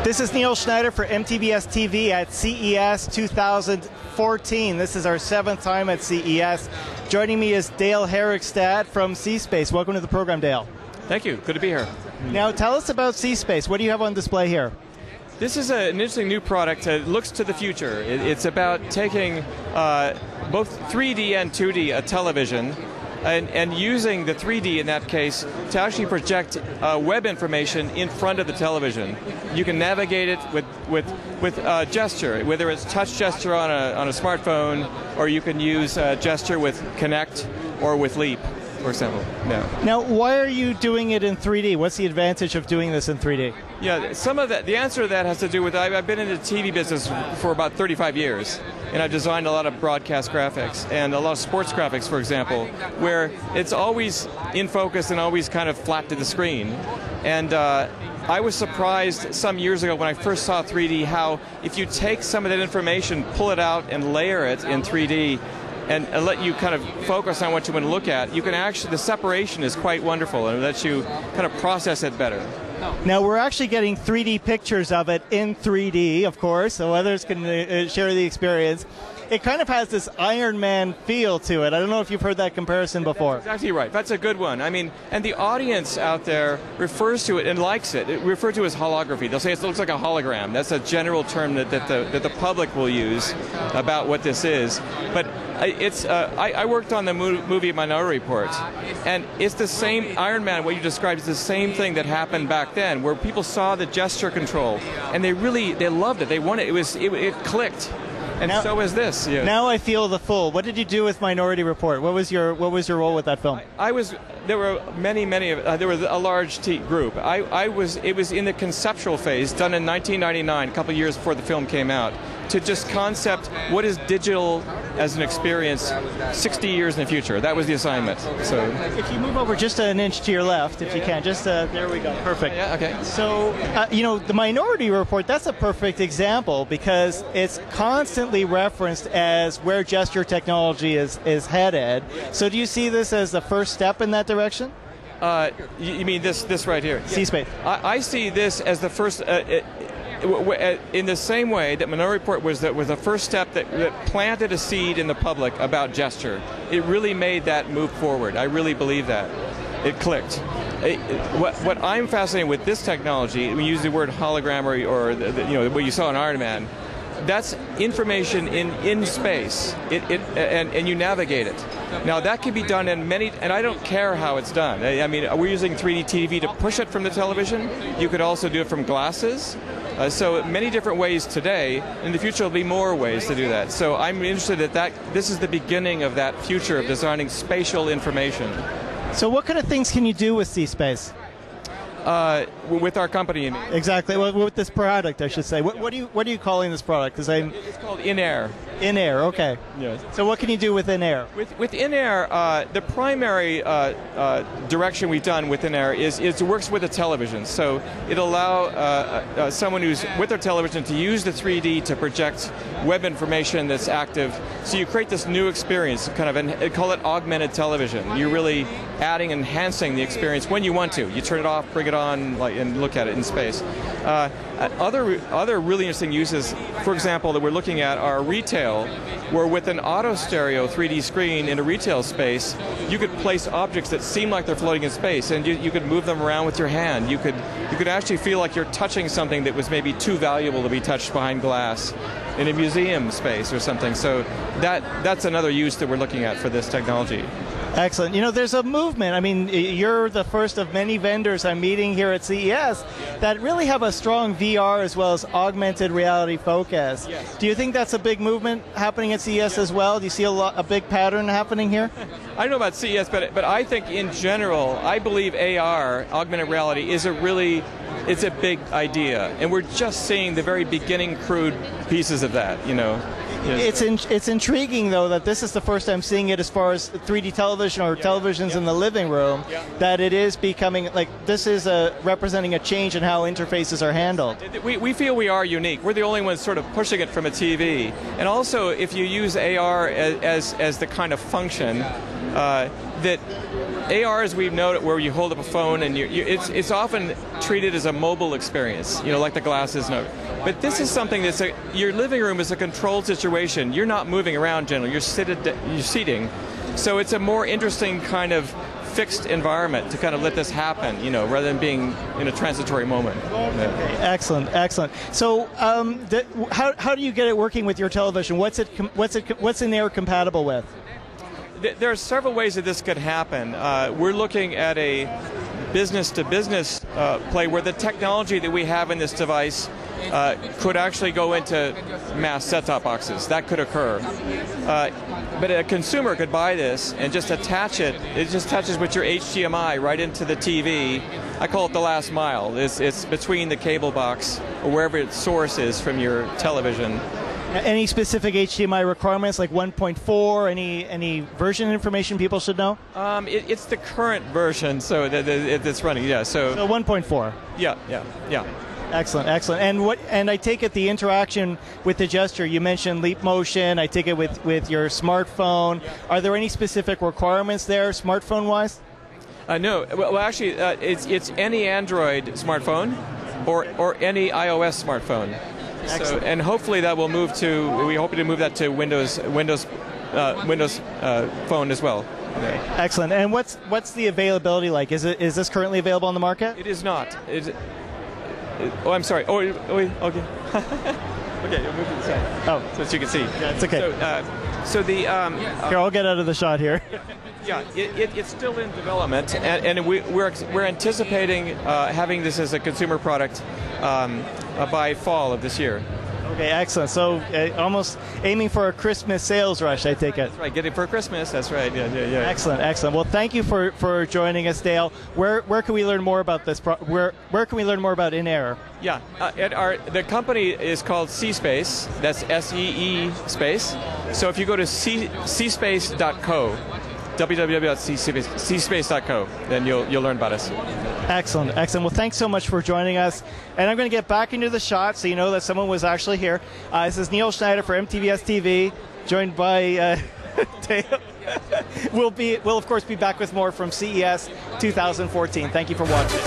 This is Neil Schneider for MTBS-TV at CES 2014. This is our 7th time at CES. Joining me is Dale Herrickstad from C-Space. Welcome to the program, Dale. Thank you. Good to be here. Now, tell us about C-Space. What do you have on display here? This is an interesting new product that looks to the future. It's about taking both 3D and 2D television and using the 3D in that case to actually project web information in front of the television. You can navigate it with gesture, whether it's touch gesture on a smartphone, or you can use gesture with Connect or with Leap, for example. Now, why are you doing it in 3D? What's the advantage of doing this in 3D? Yeah, some of that. The answer to that has to do with I've been in the TV business for about 35 years, and I've designed a lot of broadcast graphics and a lot of sports graphics, for example, where it's always in focus and always kind of flat to the screen. And I was surprised some years ago when I first saw 3D how if you take some of that information, pull it out, and layer it in 3D, and let you kind of focus on what you want to look at, you can actually, the separation is quite wonderful, and it lets you kind of process it better. Now, we're actually getting 3D pictures of it in 3D, of course, so others can share the experience. It kind of has this Iron Man feel to it. I don't know if you've heard that comparison before. That's exactly right. That's a good one. I mean, and the audience out there refers to it and likes it. It refers to it as holography. They'll say it looks like a hologram. That's a general term that the public will use about what this is. But it's I worked on the movie Minority Report, and it's the same Iron Man. What you described is the same thing that happened back then, where people saw the gesture control and they loved it. They wanted it. It clicked. And now, so is this. Yeah. Now I feel the full. What did you do with Minority Report? What was your role with that film? There were many. There was a large group. It was in the conceptual phase, done in 1999, a couple of years before the film came out, to just concept what is digital as an experience 60 years in the future. That was the assignment. So if you move over just an inch to your left, if you can, just there we go. Perfect. Yeah. Okay. So the Minority Report, that's a perfect example because it's constantly referenced as where gesture technology is headed. So do you see this as the first step in that direction? You mean this right here? C-Space. I see this as the first. In the same way that Minority Report was the first step that planted a seed in the public about gesture. It really made that move forward. I really believe that. It clicked. What I'm fascinated with this technology, we use the word hologram or what you saw in Iron Man, that's information in space, and you navigate it. Now that can be done in many, and I don't care how it's done. I mean, we're using 3D TV to push it from the television. You could also do it from glasses. So many different ways today. In the future, there'll be more ways to do that. So I'm interested that this is the beginning of that future of designing spatial information. So what kind of things can you do with C-Space? With our company, you mean? Exactly. Well, with this product, I should say. What are you calling this product? Because it's called In-Air. In-Air. Okay. Yes. So what can you do with In-Air? With In-Air, the primary direction we've done with In-Air is it works with a television. So it'll allow someone who's with their television to use the 3D to project web information that's active. So you create this new experience, call it augmented television. You're really adding, enhancing the experience when you want to. You turn it off, bring it on, and look at it in space. Other really interesting uses, for example, that we're looking at are retail, where with an auto stereo 3D screen in a retail space, you could place objects that seem like they're floating in space, and you could move them around with your hand. You could actually feel like you're touching something that was maybe too valuable to be touched behind glass in a museum space or something. So that's another use that we're looking at for this technology. Excellent. There's a movement. I mean, you're the first of many vendors I'm meeting here at CES that really have a strong VR as well as augmented reality focus. Yes. Do you think that's a big movement happening at CES as well? Do you see a big pattern happening here? I don't know about CES, but I think in general, I believe AR, augmented reality, it's a big idea, and we're just seeing the very beginning crude pieces of that. Yes. It's intriguing, though, that this is the first time seeing it as far as 3D television or televisions in the living room, that it is becoming, this is representing a change in how interfaces are handled. We feel we are unique. We're the only ones sort of pushing it from a TV. And also, if you use AR as the kind of function, that AR, as we've noted, where you hold up a phone and it's often treated as a mobile experience, like the glasses note. But this is something that's your living room is a controlled situation. You're not moving around generally. You're seating. So it's a more interesting kind of fixed environment to kind of let this happen, rather than being in a transitory moment. Okay. Excellent, excellent. So, how do you get it working with your television? What's in there compatible with? There are several ways that this could happen. We're looking at a business-to-business play where the technology that we have in this device could actually go into mass set-top boxes. That could occur. But a consumer could buy this and just attach it. It just attaches with your HDMI right into the TV. I call it the last mile. It's between the cable box or wherever its source is from your television. Any specific HDMI requirements, like 1.4? Any version information people should know? It's the current version, so that's running. Yeah. So 1.4. Yeah. Excellent, excellent. And I take it the interaction with the gesture, you mentioned leap motion, I take it with your smartphone. Are there any specific requirements there, smartphone-wise? No. Well, actually, it's any Android smartphone or any iOS smartphone. So, and hopefully that will move to, we hope to move that to Windows phone as well. Okay. Excellent. And what's the availability like? Is this currently available on the market? It is not. Oh, I'm sorry. Oh, okay. Okay, you'll move to the side. Oh, so that you can see. Yeah, it's okay. So the here, I'll get out of the shot here. Yeah, it's still in development, and we're anticipating having this as a consumer product by fall of this year. Okay, excellent. So almost aiming for a Christmas sales rush, I take it. That's right. Get it for Christmas. That's right. Yeah. Excellent, excellent. Well, thank you for joining us, Dale. Where can we learn more about this? Where can we learn more about In-Air? Yeah, the company is called C-Space. That's SEE Space. So if you go to cspace.co, www.cspace.co, then you'll learn about us. Excellent, excellent. Well, thanks so much for joining us. And I'm going to get back into the shot so you know that someone was actually here. This is Neil Schneider for MTBS-TV, joined by Dale. We'll of course be back with more from CES 2014. Thank you for watching.